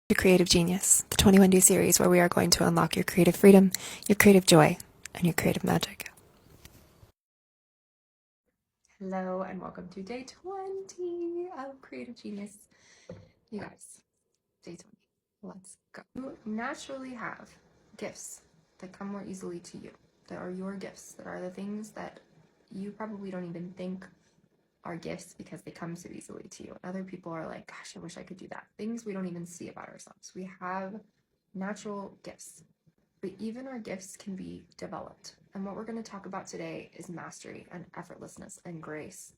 to Creative Genius, the 21 Day series where we are going to unlock your creative freedom, your creative joy, and your creative magic. Hello, and welcome to day 20 of Creative Genius. You guys, day 20. Let's go. You naturally have gifts that come more easily to you, that are your gifts, that are the things that you probably don't even think are gifts because they come so easily to you. And other people are like, gosh, I wish I could do that. Things we don't even see about ourselves. We have natural gifts, but even our gifts can be developed. And what we're going to talk about today is mastery and effortlessness and grace,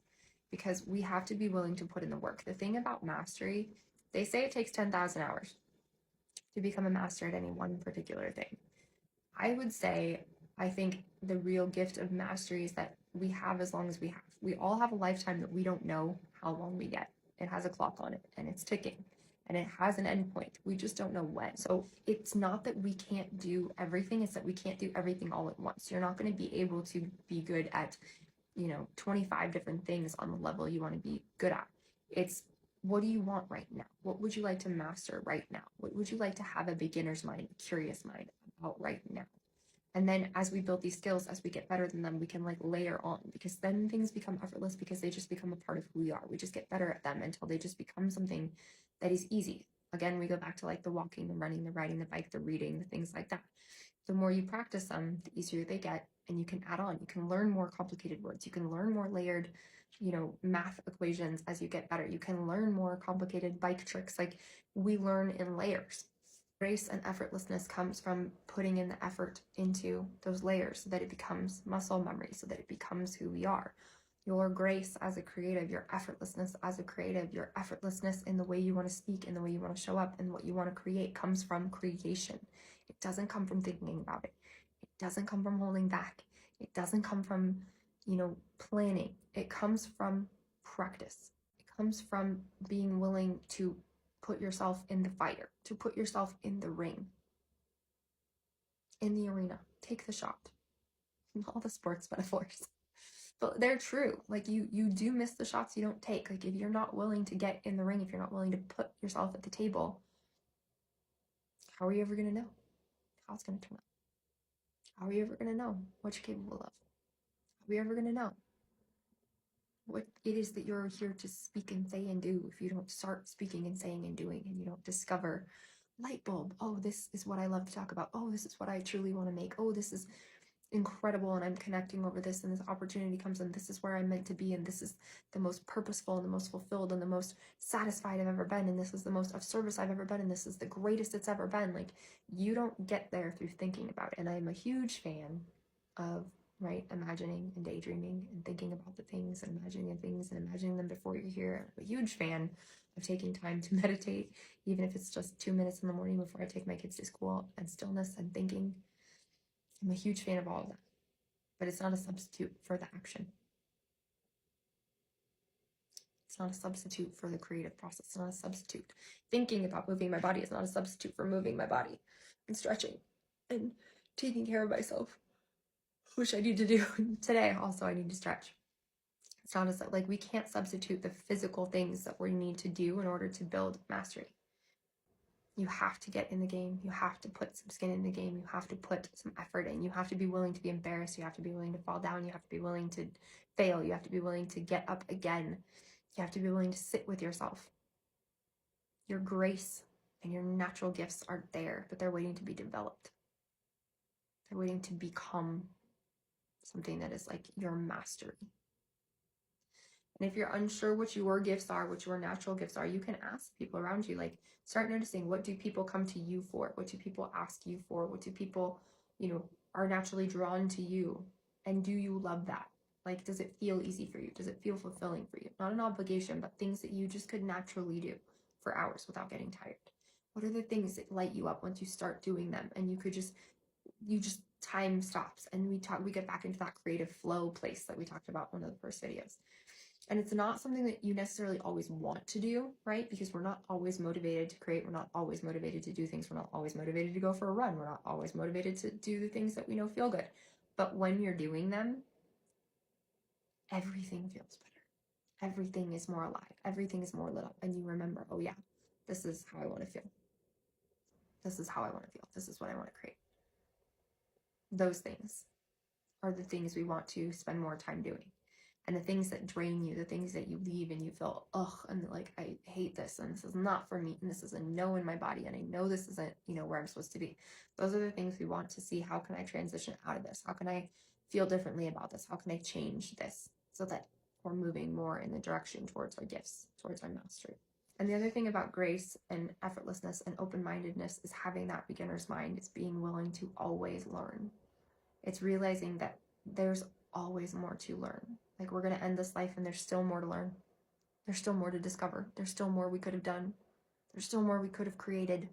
because we have to be willing to put in the work. The thing about mastery, they say it takes 10,000 hours to become a master at any one particular thing. I would say, I think the real gift of mastery is that we have as long as we have. We all have a lifetime that we don't know how long we get. It has a clock on it and it's ticking and it has an endpoint. We just don't know when. So it's not that we can't do everything, it's that we can't do everything all at once. You're not going to be able to be good at, 25 different things on the level you want to be good at. It's what do you want right now? What would you like to master right now? What would you like to have a beginner's mind, a curious mind about right now? And then as we build these skills, as we get better than them, we can like layer on, because then things become effortless because they just become a part of who we are. We just get better at them until they just become something that is easy. Again, we go back to like the walking, the running, the riding the bike, the reading, the things like that. The more you practice them, the easier they get, and you can add on. You can learn more complicated words. You can learn more layered, math equations as you get better. You can learn more complicated bike tricks. Like we learn in layers. Grace and effortlessness comes from putting in the effort into those layers so that it becomes muscle memory, so that it becomes who we are. Your grace as a creative, your effortlessness as a creative, your effortlessness in the way you want to speak, in the way you want to show up, and what you want to create comes from creation. It doesn't come from thinking about it. It doesn't come from holding back. It doesn't come from, planning. It comes from practice. It comes from being willing to put yourself in the fire, to put yourself in the ring, in the arena. Take the shot. All the sports metaphors. But they're true. Like you do miss the shots you don't take. Like if you're not willing to get in the ring, if you're not willing to put yourself at the table, how are you ever going to know how it's going to turn out? How are you ever going to know what you're capable of? How are you ever going to know what it is that you're here to speak and say and do if you don't start speaking and saying and doing, and you don't discover light bulb? Oh, this is what I love to talk about. Oh, this is what I truly want to make. Oh, this is incredible and I'm connecting over this, and this opportunity comes, and this is where I'm meant to be, and this is the most purposeful and the most fulfilled and the most satisfied I've ever been, and this is the most of service I've ever been, and this is the greatest it's ever been. Like you don't get there through thinking about it. And I'm a huge fan of imagining and daydreaming and thinking about the things and imagining them before you're here. I'm a huge fan of taking time to meditate, even if it's just 2 minutes in the morning before I take my kids to school, and stillness and thinking. I'm a huge fan of all of that, but it's not a substitute for the action. It's not a substitute for the creative process. It's not a substitute. Thinking about moving my body is not a substitute for moving my body and stretching and taking care of myself, which I need to do today. Also, I need to stretch. It's not like we can't substitute the physical things that we need to do in order to build mastery. You have to get in the game. You have to put some skin in the game. You have to put some effort in. You have to be willing to be embarrassed. You have to be willing to fall down. You have to be willing to fail. You have to be willing to get up again. You have to be willing to sit with yourself. Your grace and your natural gifts are there, but they're waiting to be developed. They're waiting to become something that is like your mastery. And if you're unsure what your gifts are, what your natural gifts are, you can ask people around you. Like, start noticing, what do people come to you for? What do people ask you for? What do people, are naturally drawn to you? And do you love that? Like, does it feel easy for you? Does it feel fulfilling for you? Not an obligation, but things that you just could naturally do for hours without getting tired. What are the things that light you up once you start doing them? And you just time stops, and we get back into that creative flow place that we talked about in one of the first videos. And it's not something that you necessarily always want to do, right? Because we're not always motivated to create. We're not always motivated to do things. We're not always motivated to go for a run. We're not always motivated to do the things that we know feel good. But when you're doing them, everything feels better. Everything is more alive. Everything is more lit up. And you remember, oh yeah, this is how I want to feel. This is how I want to feel. This is what I want to create. Those things are the things we want to spend more time doing. And the things that drain you, the things that you leave and you feel, ugh, and like, I hate this, and this is not for me, and this is a no in my body, and I know this isn't, where I'm supposed to be. Those are the things we want to see. How can I transition out of this? How can I feel differently about this? How can I change this so that we're moving more in the direction towards our gifts, towards our mastery? And the other thing about grace and effortlessness and open-mindedness is having that beginner's mind. It's being willing to always learn. It's realizing that there's always more to learn. Like, we're going to end this life and there's still more to learn. There's still more to discover. There's still more we could have done. There's still more we could have created.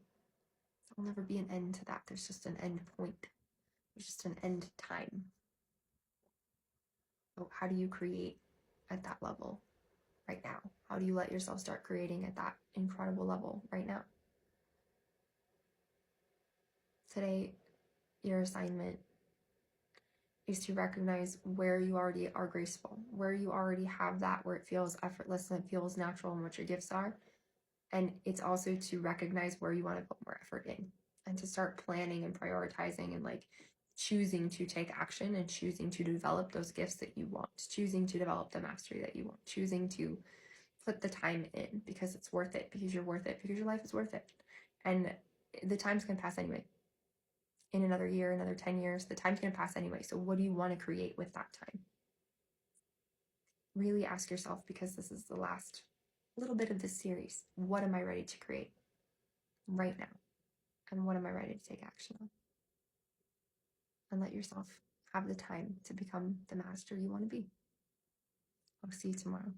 There'll never be an end to that. There's just an end point. There's just an end time. So how do you create at that level right now? How do you let yourself start creating at that incredible level right now? Today, your assignment is to recognize where you already are graceful, where you already have that, where it feels effortless and it feels natural and what your gifts are. And it's also to recognize where you want to put more effort in and to start planning and prioritizing and like choosing to take action and choosing to develop those gifts that you want, choosing to develop the mastery that you want, choosing to put the time in because it's worth it, because you're worth it, because your life is worth it. And the time's going to pass anyway. In another year, another 10 years, the time's going to pass anyway. So what do you want to create with that time? Really ask yourself, because this is the last little bit of this series. What am I ready to create right now? And what am I ready to take action on? And let yourself have the time to become the master you want to be. I'll see you tomorrow.